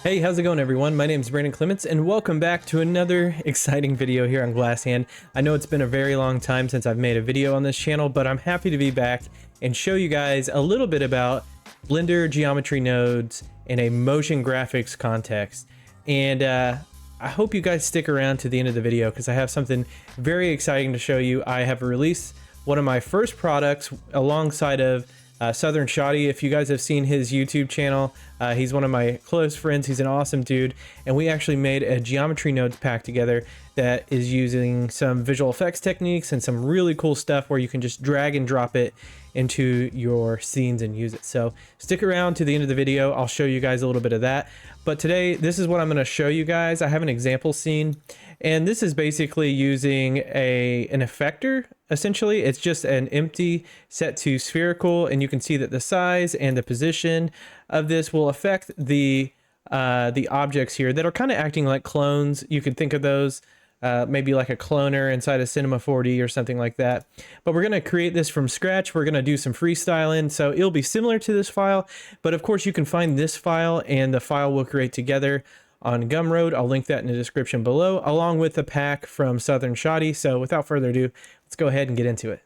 Hey, how's it going everyone? My name is Brandon Clements and welcome back to another exciting video here on Glass Hand. I know it's been a very long time since I've made a video on this channel, but I'm happy to be back and show you guys a little bit about Blender geometry nodes in a motion graphics context. And I hope you guys stick around to the end of the video because I have something very exciting to show you. I have released one of my first products alongside of Southern Shoddy. If you guys have seen his YouTube channel, he's one of my close friends. He's an awesome dude, and we actually made a geometry nodes pack together that is using some visual effects techniques and some really cool stuff where you can just drag and drop it into your scenes and use it. So stick around to the end of the video. I'll show you guys a little bit of that. But today, this is what I'm going to show you guys. I have an example scene, and this is basically using an effector. Essentially, it's just an empty set to spherical, and you can see that the size and the position of this will affect the objects here that are kind of acting like clones. You could think of those maybe like a cloner inside of Cinema 4D or something like that. But we're going to create this from scratch. We're going to do some freestyling, so it'll be similar to this file, but of course you can find this file and the file we'll create together on Gumroad. I'll link that in the description below, along with the pack from Southern Shoddy. So without further ado, let's go ahead and get into it.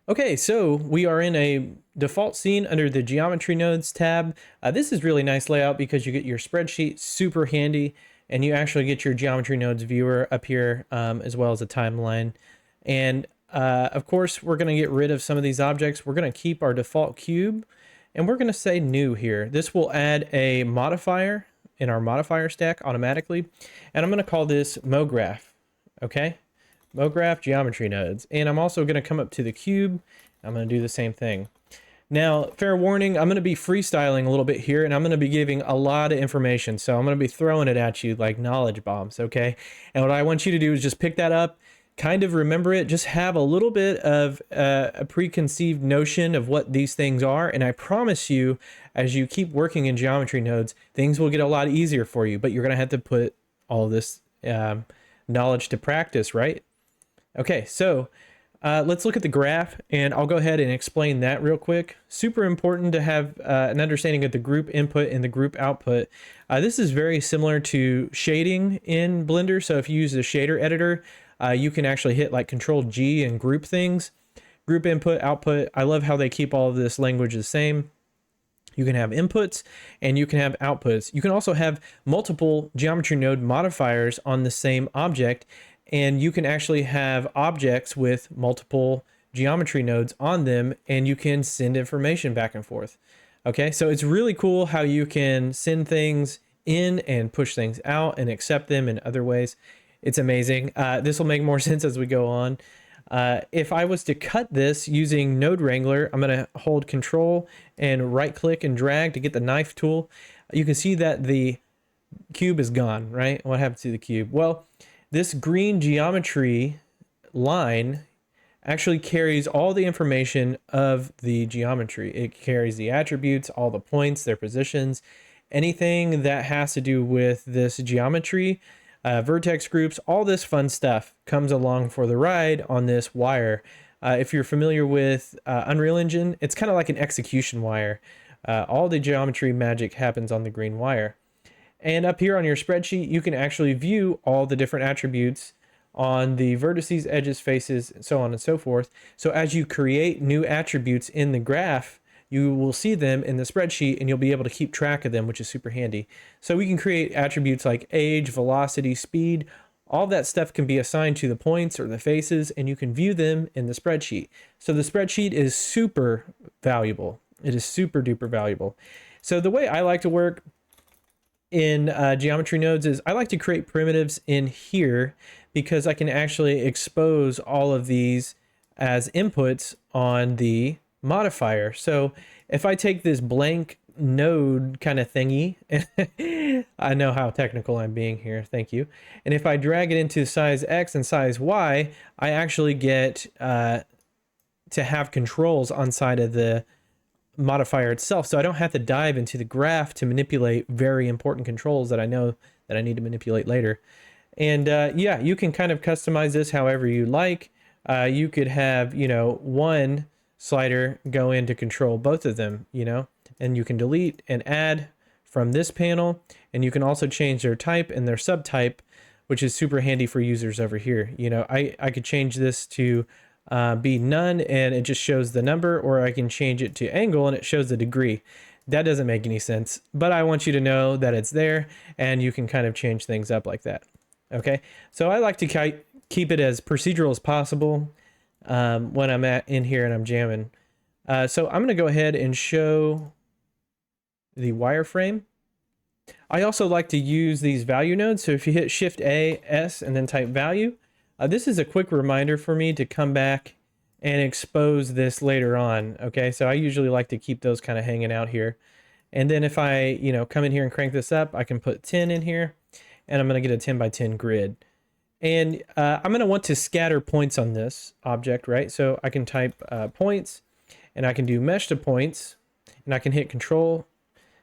Okay, so we are in a default scene under the Geometry Nodes tab. This is really nice layout because you get your spreadsheet, super handy, and you actually get your Geometry Nodes viewer up here, as well as a timeline. And of course, we're going to get rid of some of these objects. We're going to keep our default cube, and we're going to say new here. This will add a modifier in our modifier stack automatically, and I'm going to call this Mograph. Okay, Mograph geometry nodes. And I'm also going to come up to the cube. I'm going to do the same thing. Now, fair warning, I'm going to be freestyling a little bit here, and I'm going to be giving a lot of information. So I'm going to be throwing it at you like knowledge bombs, okay? And what I want you to do is just pick that up, kind of remember it, just have a little bit of a preconceived notion of what these things are. And I promise you, as you keep working in geometry nodes, things will get a lot easier for you, but you're going to have to put all this knowledge to practice, right? Okay, so let's look at the graph, and I'll go ahead and explain that real quick. Super important to have an understanding of the group input and the group output. This is very similar to shading in Blender. So if you use the shader editor, you can actually hit like Control G and group things. Group input, output. I love how they keep all of this language the same. You can have inputs and you can have outputs. You can also have multiple geometry node modifiers on the same object, and you can actually have objects with multiple geometry nodes on them, and you can send information back and forth. Okay, so it's really cool how you can send things in and push things out and accept them in other ways. It's amazing. This will make more sense as we go on. If I was to cut this using Node Wrangler, I'm going to hold Control and right click and drag to get the knife tool. You can see that the cube is gone, right? What happened to the cube? Well, this green geometry line actually carries all the information of the geometry. It carries the attributes, all the points, their positions, anything that has to do with this geometry, vertex groups, all this fun stuff comes along for the ride on this wire. If you're familiar with Unreal Engine, it's kind of like an execution wire. All the geometry magic happens on the green wire. And up here on your spreadsheet, you can actually view all the different attributes on the vertices, edges, faces, and so on and so forth. So as you create new attributes in the graph, you will see them in the spreadsheet and you'll be able to keep track of them, which is super handy. So we can create attributes like age, velocity, speed. All that stuff can be assigned to the points or the faces, and you can view them in the spreadsheet. So the spreadsheet is super valuable. It is super duper valuable. So the way I like to work in geometry nodes is I like to create primitives in here because I can actually expose all of these as inputs on the modifier. So if I take this blank node kind of thingy, I know how technical I'm being here, thank you. And if I drag it into size X and size Y, I actually get to have controls on side of the modifier itself, so I don't have to dive into the graph to manipulate very important controls that I know that I need to manipulate later. And yeah, you can kind of customize this however you like. You could have, you know, one slider go in to control both of them, you know, and you can delete and add from this panel, and you can also change their type and their subtype, which is super handy for users over here. You know, I could change this to be none and it just shows the number, or I can change it to angle and it shows the degree. That doesn't make any sense, but I want you to know that it's there and you can kind of change things up like that. Okay, so I like to keep it as procedural as possible when I'm in here and I'm jamming. So I'm going to go ahead and show the wireframe. I also like to use these value nodes. So if you hit Shift A, S, and then type value, this is a quick reminder for me to come back and expose this later on. Okay, so I usually like to keep those kind of hanging out here. And then if I, you know, come in here and crank this up, I can put 10 in here, and I'm going to get a 10 by 10 grid. And I'm going to want to scatter points on this object, right? So I can type points, and I can do mesh to points, and I can hit Control,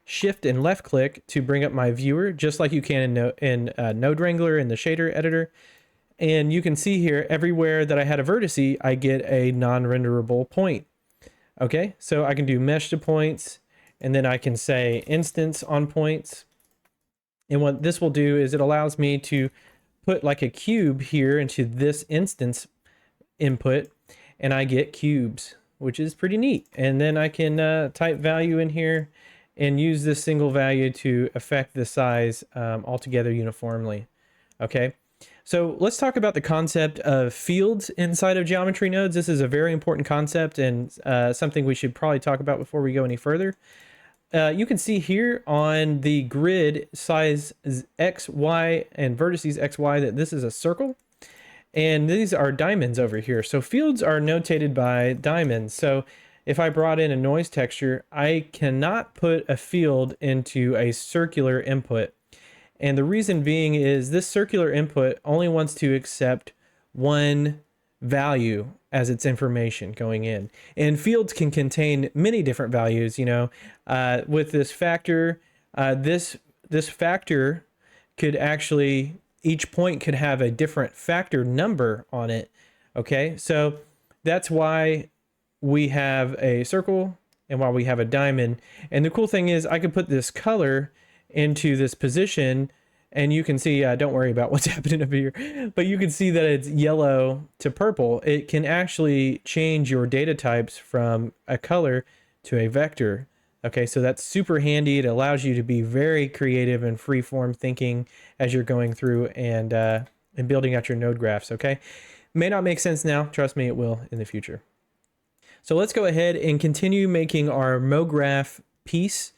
Shift, and left click to bring up my viewer, just like you can in Node Wrangler in the shader editor. And you can see here, everywhere that I had a vertice, I get a non-renderable point. Okay, so I can do mesh to points, and then I can say instance on points. And what this will do is it allows me to put like a cube here into this instance input, and I get cubes, which is pretty neat. And then I can type value in here and use this single value to affect the size altogether uniformly. Okay. So let's talk about the concept of fields inside of geometry nodes. This is a very important concept and something we should probably talk about before we go any further. You can see here on the grid size X, Y, and vertices X, Y that this is a circle. And these are diamonds over here. So fields are notated by diamonds. So if I brought in a noise texture, I cannot put a field into a circular input. And the reason being is this circular input only wants to accept one value as its information going in. And fields can contain many different values, you know, with this factor, this factor could actually, each point could have a different factor number on it. Okay, so that's why we have a circle and why we have a diamond. And the cool thing is I could put this color into this position, and you can see, don't worry about what's happening up here, but you can see that it's yellow to purple. It can actually change your data types from a color to a vector. Okay, so that's super handy. It allows you to be very creative and free-form thinking as you're going through and building out your node graphs, okay? May not make sense now. Trust me, it will in the future. So let's go ahead and continue making our Mograph piece.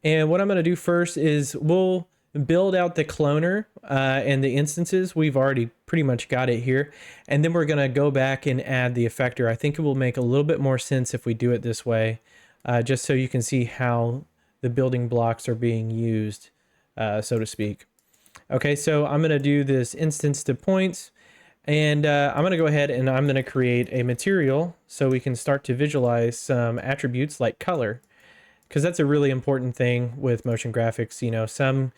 And what I'm going to do first is we'll build out the cloner and the instances. We've already pretty much got it here. And then we're going to go back and add the effector. I think it will make a little bit more sense if we do it this way, just so you can see how the building blocks are being used, so to speak. Okay, so I'm going to do this instance to points. And I'm going to go ahead and I'm going to create a material so we can start to visualize some attributes like color, because that's a really important thing with motion graphics. You know, some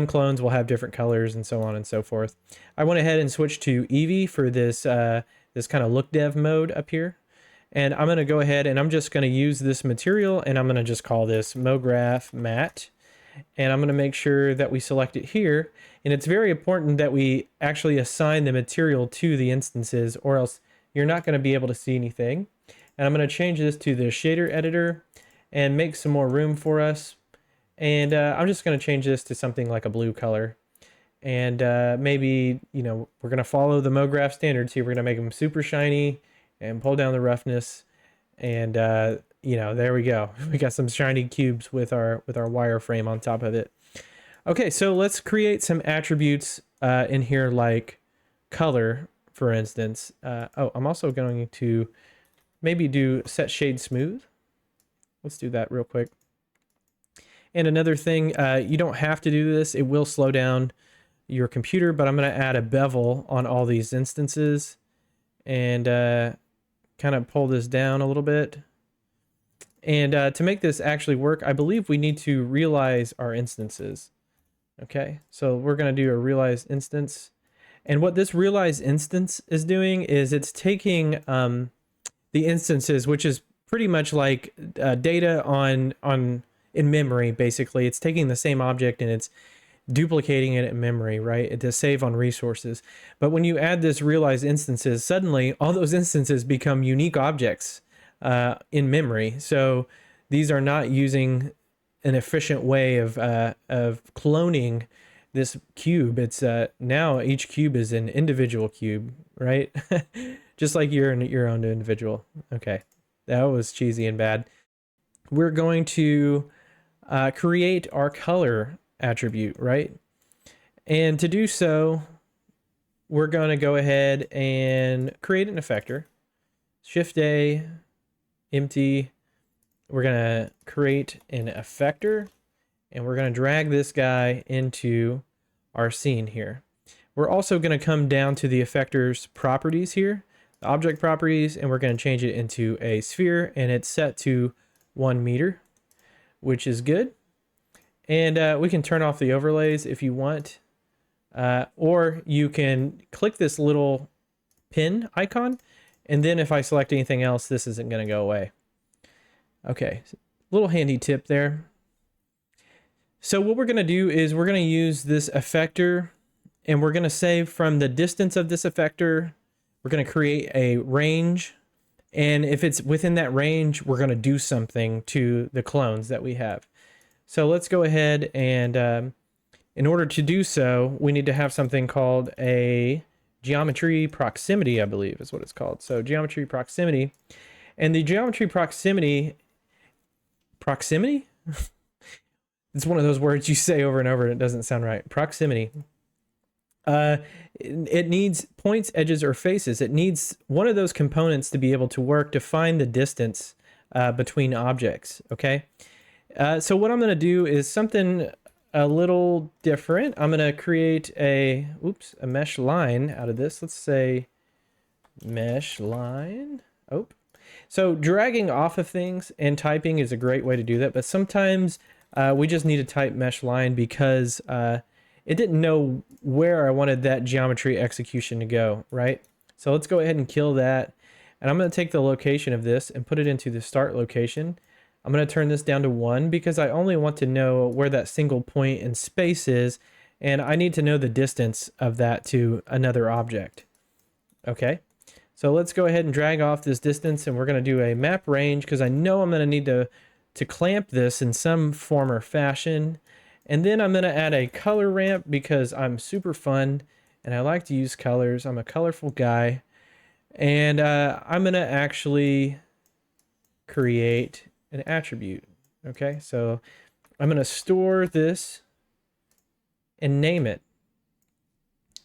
clones will have different colors and so on and so forth. I went ahead and switched to Eevee for this this kind of look dev mode up here. And I'm going to go ahead and I'm just going to use this material, and I'm going to just call this Mograph Matte. And I'm going to make sure that we select it here. And it's very important that we actually assign the material to the instances, or else you're not going to be able to see anything. And I'm going to change this to the shader editor and make some more room for us. And I'm just going to change this to something like a blue color. And maybe, you know, we're going to follow the Mograph standards here. We're going to make them super shiny and pull down the roughness. And you know, there we go. We got some shiny cubes with our wireframe on top of it. Okay, so let's create some attributes in here like color, for instance. Oh, I'm also going to maybe do set shade smooth. Let's do that real quick. And another thing, you don't have to do this. It will slow down your computer, but I'm going to add a bevel on all these instances and kind of pull this down a little bit. And to make this actually work, I believe we need to realize our instances. Okay, so we're going to do a realized instance. And what this realized instance is doing is it's taking the instances, which is pretty much like data on in memory. Basically, it's taking the same object and it's duplicating it in memory, right? To save on resources. But when you add this realized instances, suddenly all those instances become unique objects in memory. So these are not using an efficient way of cloning this cube. It's now each cube is an individual cube, right? Just like you're your own individual. Okay, that was cheesy and bad. We're going to create our color attribute, right? And to do so, we're going to go ahead and create an effector. Shift A, empty. We're going to create an effector, and we're going to drag this guy into our scene here. We're also going to come down to the effector's properties here, the object properties, and we're going to change it into a sphere, and it's set to 1 meter, which is good. And we can turn off the overlays if you want, or you can click this little pin icon, and then if I select anything else, this isn't going to go away. Okay, little handy tip there. So what we're going to do is we're going to use this effector, and we're going to say from the distance of this effector, we're going to create a range. And if it's within that range, we're going to do something to the clones that we have. So let's go ahead and in order to do so, we need to have something called a geometry proximity, I believe is what it's called. So geometry proximity. And the geometry proximity, it's one of those words you say over and over and it doesn't sound right. Proximity. It needs points, edges, or faces. It needs one of those components to be able to work to find the distance between objects, okay? So what I'm going to do is something a little different. I'm going to create a mesh line out of this. Let's say mesh line. Oh, so dragging off of things and typing is a great way to do that. But sometimes we just need to type mesh line because it didn't know where I wanted that geometry execution to go, right? So let's go ahead and kill that. And I'm going to take the location of this and put it into the start location. I'm going to turn this down to 1 because I only want to know where that single point in space is, and I need to know the distance of that to another object. Okay, so let's go ahead and drag off this distance, and we're going to do a map range because I know I'm going to need to clamp this in some form or fashion. And then I'm going to add a color ramp because I'm super fun and I like to use colors. I'm a colorful guy. And I'm going to actually create an attribute. Okay, so I'm going to store this and name it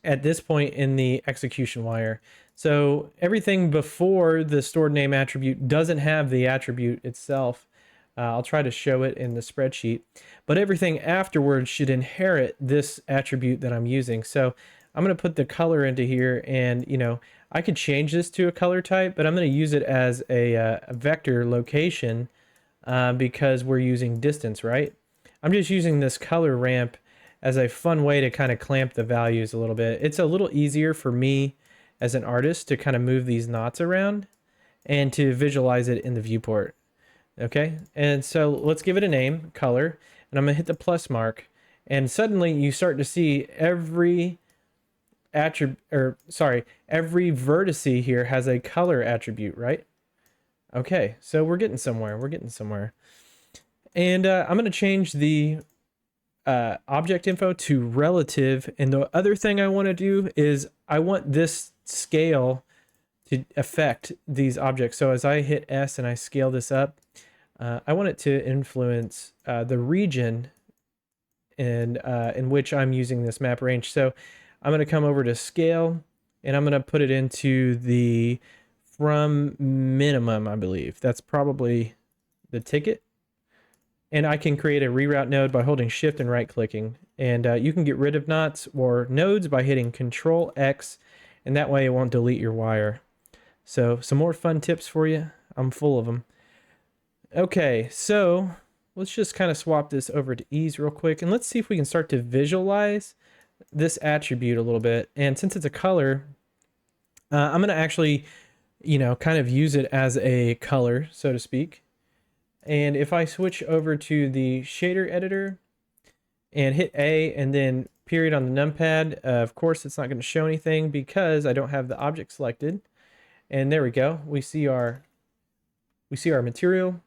at this point in the execution wire. So everything before the stored name attribute doesn't have the attribute itself. I'll try to show it in the spreadsheet, but everything afterwards should inherit this attribute that I'm using. So I'm going to put the color into here, and I could change this to a color type, but I'm going to use it as a vector location because we're using distance, right? I'm just using this color ramp as a fun way to kind of clamp the values a little bit. It's a little easier for me as an artist to kind of move these knots around and to visualize it in the viewport. Okay, and so let's give it a name, color, and I'm gonna hit the plus mark, and suddenly you start to see every every vertice here has a color attribute, right? Okay, so we're getting somewhere. And I'm gonna change the object info to relative, and the other thing I want to do is I want this scale to affect these objects. So as I hit S and I scale this up, I want it to influence the region in which I'm using this map range. So I'm going to come over to scale, and I'm going to put it into the from minimum, I believe. That's probably the ticket. And I can create a reroute node by holding shift and right clicking. And you can get rid of knots or nodes by hitting Control X, and that way it won't delete your wire. So some more fun tips for you. I'm full of them. Okay, so let's just kind of swap this over to ease real quick, and let's see if we can start to visualize this attribute a little bit. And since it's a color, I'm going to actually, kind of use it as a color, so to speak. And if I switch over to the shader editor and hit A and then period on the numpad, of course it's not going to show anything because I don't have the object selected. And there we go. We see our material.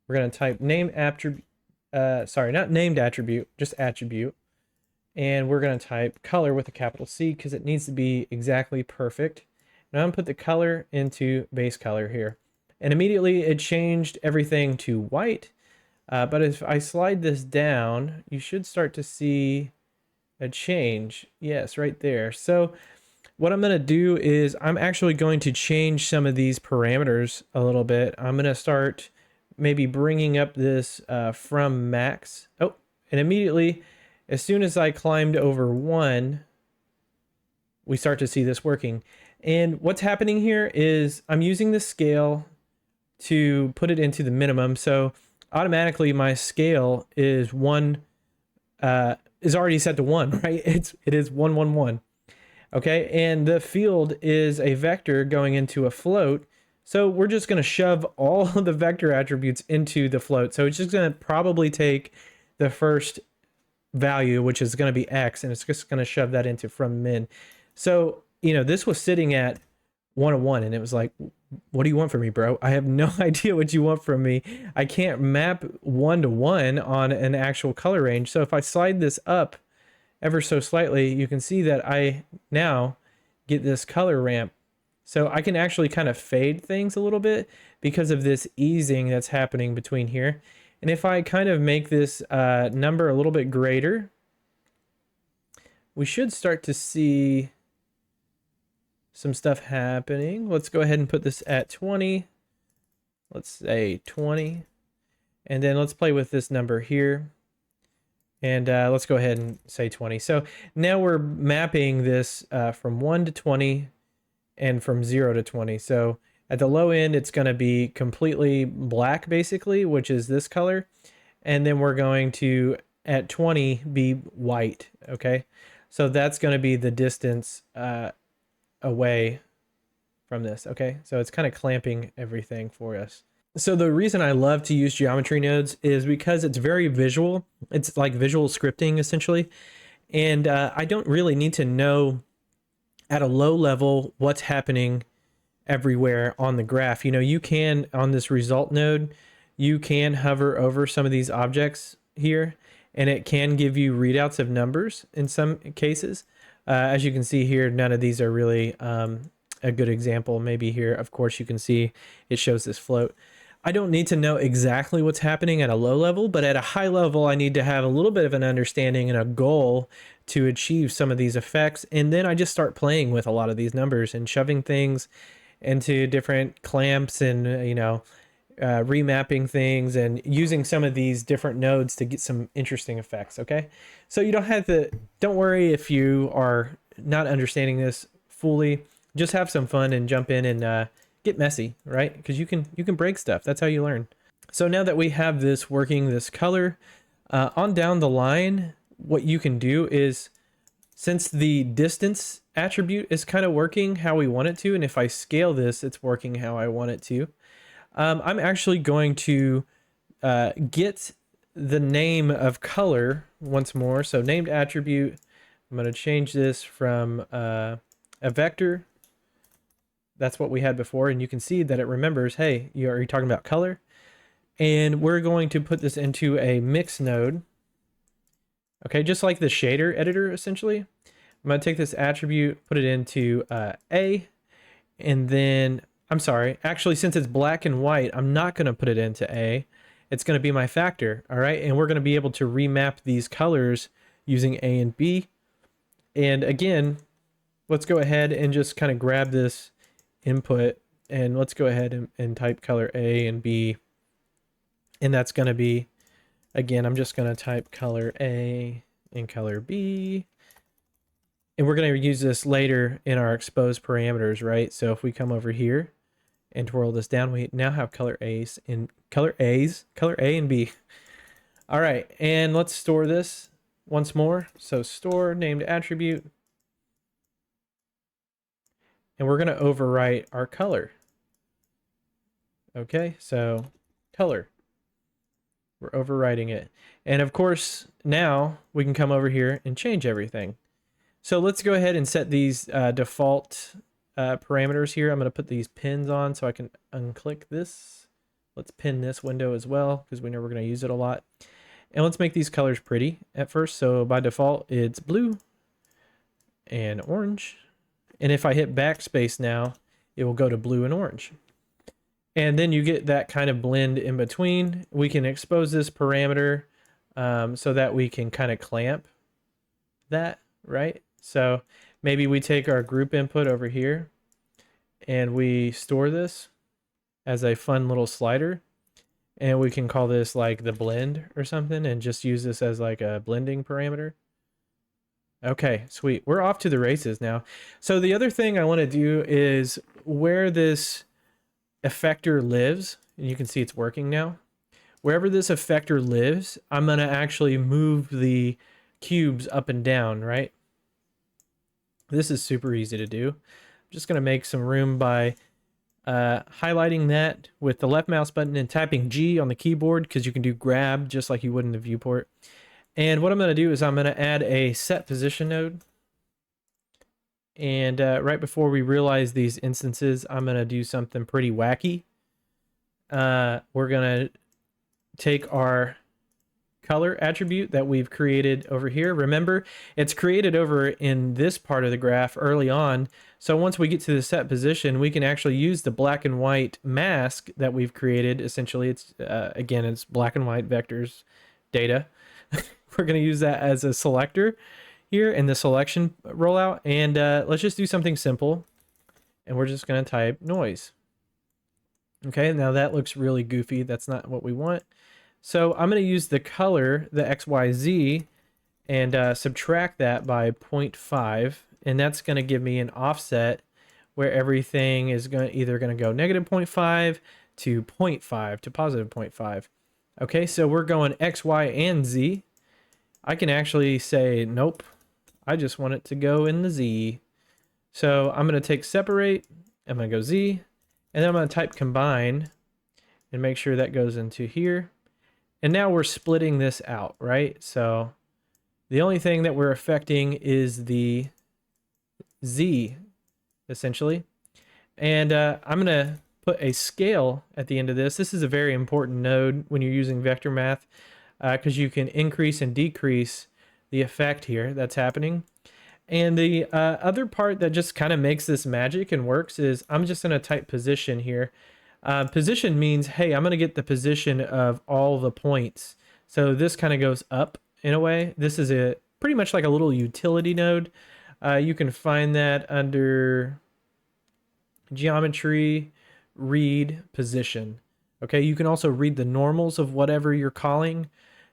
We're going to type name attribute, sorry, not named attribute, just attribute. And we're going to type color with a capital C because it needs to be exactly perfect. Now I'm going to put the color into base color here. And immediately it changed everything to white. But if I slide this down, you should start to see a change. Yes, right there. So what I'm going to do is I'm actually going to change some of these parameters a little bit. I'm going to start maybe bringing up this from max. Oh, and immediately, as soon as I climbed over 1, we start to see this working. And what's happening here is I'm using the scale to put it into the minimum. So automatically my scale is is already set to 1, right? It is 1, 1, 1. Okay, and the field is a vector going into a float. So we're just going to shove all of the vector attributes into the float. So it's just going to probably take the first value, which is going to be X, and it's just going to shove that into from min. So, you know, this was sitting at 101, and it was like, what do you want from me, bro? I have no idea what you want from me. I can't map 1 to 1 on an actual color range. So if I slide this up ever so slightly, you can see that I now get this color ramp. So I can actually kind of fade things a little bit because of this easing that's happening between here. And if I kind of make this number a little bit greater, we should start to see some stuff happening. Let's go ahead and put this at 20. Let's say 20. And then let's play with this number here. And let's go ahead and say 20. So now we're mapping this from 1 to 20 and from 0 to 20. So at the low end, it's going to be completely black, basically, which is this color. And then we're going to, at 20, be white, okay? So that's going to be the distance away from this, okay? So it's kind of clamping everything for us. So the reason I love to use geometry nodes is because it's very visual. It's like visual scripting, essentially. And I don't really need to know at a low level what's happening everywhere on the graph. You know, you can, on this result node, you can hover over some of these objects here, and it can give you readouts of numbers in some cases. As you can see here, none of these are really a good example. Maybe here, of course, you can see it shows this float. I don't need to know exactly what's happening at a low level, but at a high level, I need to have a little bit of an understanding and a goal to achieve some of these effects. And then I just start playing with a lot of these numbers and shoving things into different clamps and, you know, remapping things and using some of these different nodes to get some interesting effects. Okay. So you don't have to, don't worry if you are not understanding this fully. Just have some fun and jump in and get messy, right? Because you can break stuff. That's how you learn. So now that we have this working, this color, on down the line, what you can do is, since the distance attribute is kind of working how we want it to, and if I scale this, it's working how I want it to, I'm actually going to get the name of color once more. So named attribute, I'm going to change this from a vector. That's what we had before, and you can see that it remembers, hey, are you talking about color? And we're going to put this into a mix node. Okay, just like the shader editor, essentially. I'm going to take this attribute, put it into A, and then, I'm sorry, actually, since it's black and white, I'm not going to put it into A. It's going to be my factor, all right? And we're going to be able to remap these colors using A and B. And again, let's go ahead and just kind of grab this input, and let's go ahead and type color A and B. And that's going to be, again, I'm just going to type color A and color B. And we're going to use this later in our exposed parameters, right? So if we come over here and twirl this down, we now have color A and B. All right, and let's store this once more. So store named attribute. And we're going to overwrite our color. Okay, so color. We're overriding it. And of course, now we can come over here and change everything. So let's go ahead and set these default parameters here. I'm going to put these pins on so I can unclick this. Let's pin this window as well because we know we're going to use it a lot. And let's make these colors pretty at first. So by default, it's blue and orange. And if I hit backspace now, it will go to blue and orange. And then you get that kind of blend in between. We can expose this parameter so that we can kind of clamp that, right? So maybe we take our group input over here and we store this as a fun little slider. And we can call this like the blend or something and just use this as like a blending parameter. Okay, sweet. We're off to the races now. So the other thing I want to do is where this effector lives, and you can see it's working now. Wherever this effector lives, I'm going to actually move the cubes up and down, right? This is super easy to do. I'm just going to make some room by highlighting that with the left mouse button and tapping G on the keyboard because you can do grab just like you would in the viewport. And what I'm going to do is I'm going to add a set position node. And right before we realize these instances, I'm going to do something pretty wacky. We're going to take our color attribute that we've created over here. Remember, it's created over in this part of the graph early on. So once we get to the set position, we can actually use the black and white mask that we've created. Essentially, it's again, it's black and white vectors data. We're going to use that as a selector here in the selection rollout. And let's just do something simple. And we're just going to type noise. Okay, now that looks really goofy. That's not what we want. So I'm going to use the color, the XYZ, and subtract that by 0.5. And that's going to give me an offset where everything is either going to go negative 0.5 to 0.5 to positive 0.5. Okay, so we're going X, Y, and Z. I can actually say, nope, I just want it to go in the Z. So I'm going to take separate, I'm going to go Z, and then I'm going to type combine and make sure that goes into here. And now we're splitting this out, right? So the only thing that we're affecting is the Z, essentially. And I'm going to put a scale at the end of this. This is a very important node when you're using vector math because you can increase and decrease the effect here that's happening. And the other part that just kind of makes this magic and works is I'm just going to type position here. Position means, hey, I'm going to get the position of all the points. So this kind of goes up in a way. This is a pretty much like a little utility node. You can find that under geometry, read position. Okay, you can also read the normals of whatever you're calling.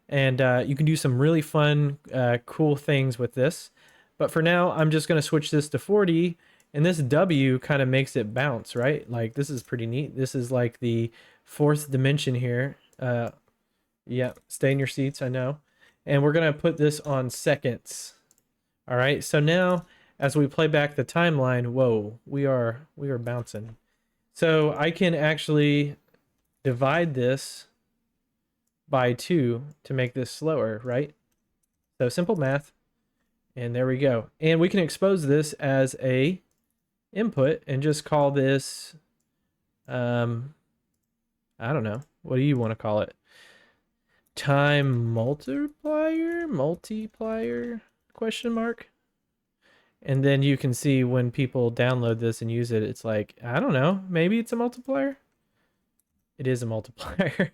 And you can do some really fun, cool things with this. But for now, I'm just going to switch this to 40. And this W kind of makes it bounce, right? Like, this is pretty neat. This is like the fourth dimension here. Yeah, stay in your seats, I know. And we're going to put this on seconds. All right, so now as we play back the timeline, whoa, we are bouncing. So I can actually divide this by 2 to make this slower, right? So simple math. And there we go. And we can expose this as a input and just call this, I don't know. What do you want to call it? Time multiplier? Question mark. And then you can see when people download this and use it, it's like, I don't know, maybe it's a multiplier. It is a multiplier.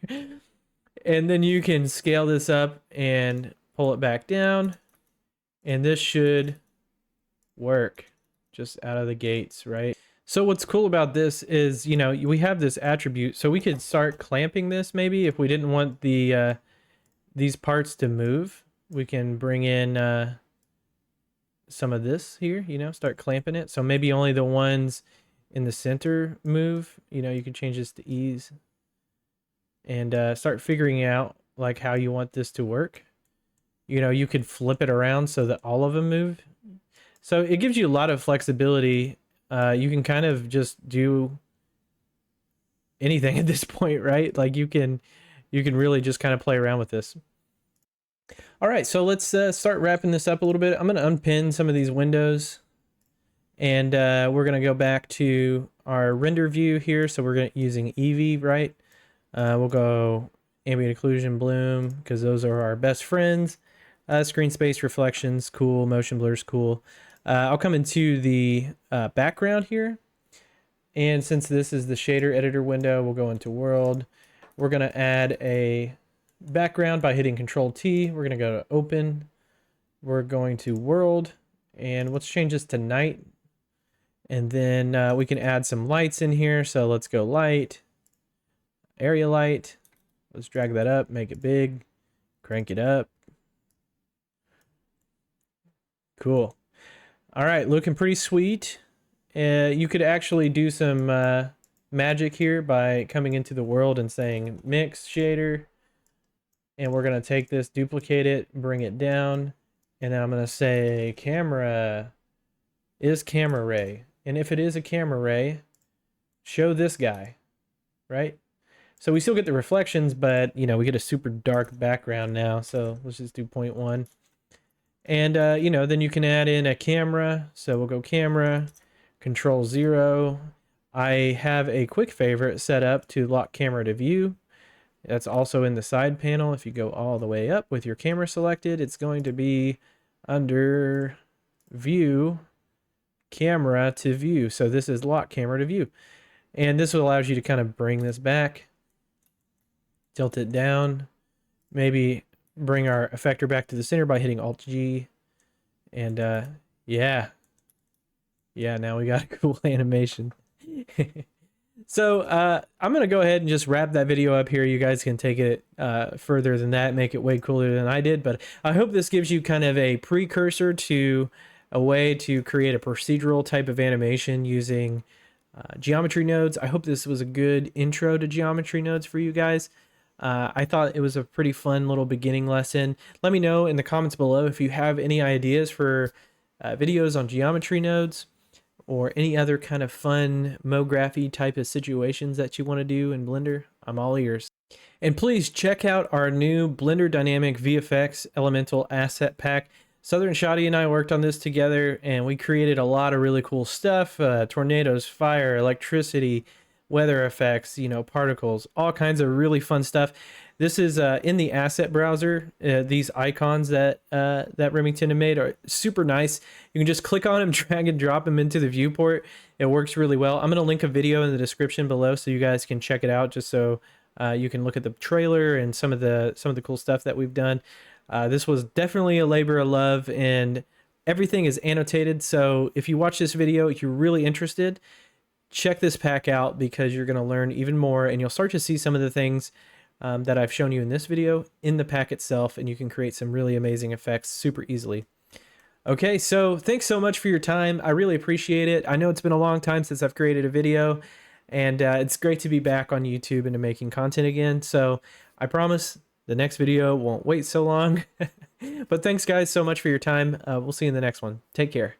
And then you can scale this up and pull it back down. And this should work just out of the gates, right? So what's cool about this is, you know, we have this attribute, so we could start clamping this maybe if we didn't want the these parts to move. We can bring in some of this here, you know, start clamping it. So maybe only the ones in the center move. You know, you can change this to ease and start figuring out like how you want this to work. You know, you could flip it around so that all of them move. So it gives you a lot of flexibility. You can kind of just do anything at this point, right? Like you can you can really just kind of play around with this. All right, so let's start wrapping this up a little bit. I'm going to unpin some of these windows, and we're going to go back to our render view here. So we're going to using Eevee, right? We'll go ambient occlusion, bloom, because those are our best friends. Screen space, reflections, cool. Motion blurs, cool. I'll come into the background here. And since this is the shader editor window, we'll go into world. We're going to add a background by hitting Control T. We're going to go to open. We're going to world. And let's change this to night. And then we can add some lights in here. So let's go light, area light. Let's drag that up, make it big, crank it up. Cool. All right, looking pretty sweet. You could actually do some magic here by coming into the world and saying mix shader. And we're going to take this, duplicate it, bring it down. And then I'm going to say camera is camera ray. And if it is a camera ray, show this guy, right? So we still get the reflections, but you know, we get a super dark background now. So let's just do 0.1. And you know, then you can add in a camera. So we'll go camera, Control 0. I have a quick favorite set up to lock camera to view. That's also in the side panel. If you go all the way up with your camera selected, it's going to be under view, camera to view. So this is lock camera to view. And this allows you to kind of bring this back, tilt it down, maybe bring our effector back to the center by hitting Alt G. And yeah, now we got a cool animation. So I'm going to go ahead and just wrap that video up here. You guys can take it further than that, make it way cooler than I did. But I hope this gives you kind of a precursor to a way to create a procedural type of animation using geometry nodes. I hope this was a good intro to geometry nodes for you guys. I thought it was a pretty fun little beginning lesson. Let me know in the comments below if you have any ideas for videos on geometry nodes, or any other kind of fun Mography type of situations that you want to do in Blender. I'm all ears. And please check out our new Blender Dynamic VFX Elemental Asset Pack. Southern Shoddy and I worked on this together, and we created a lot of really cool stuff. Tornadoes, fire, electricity, weather effects, you know, particles, all kinds of really fun stuff. This is in the asset browser. These icons that Remington made are super nice. You can just click on them, drag and drop them into the viewport. It works really well. I'm going to link a video in the description below so you guys can check it out, just so you can look at the trailer and some of the cool stuff that we've done. This was definitely a labor of love, and everything is annotated. So if you watch this video, if you're really interested, check this pack out, because you're going to learn even more, and you'll start to see some of the things that I've shown you in this video in the pack itself, and you can create some really amazing effects super easily. Okay, so thanks so much for your time. I really appreciate it. I know it's been a long time since I've created a video, and it's great to be back on YouTube and to making content again. So I promise the next video won't wait so long. But thanks guys so much for your time. We'll see you in the next one. Take care.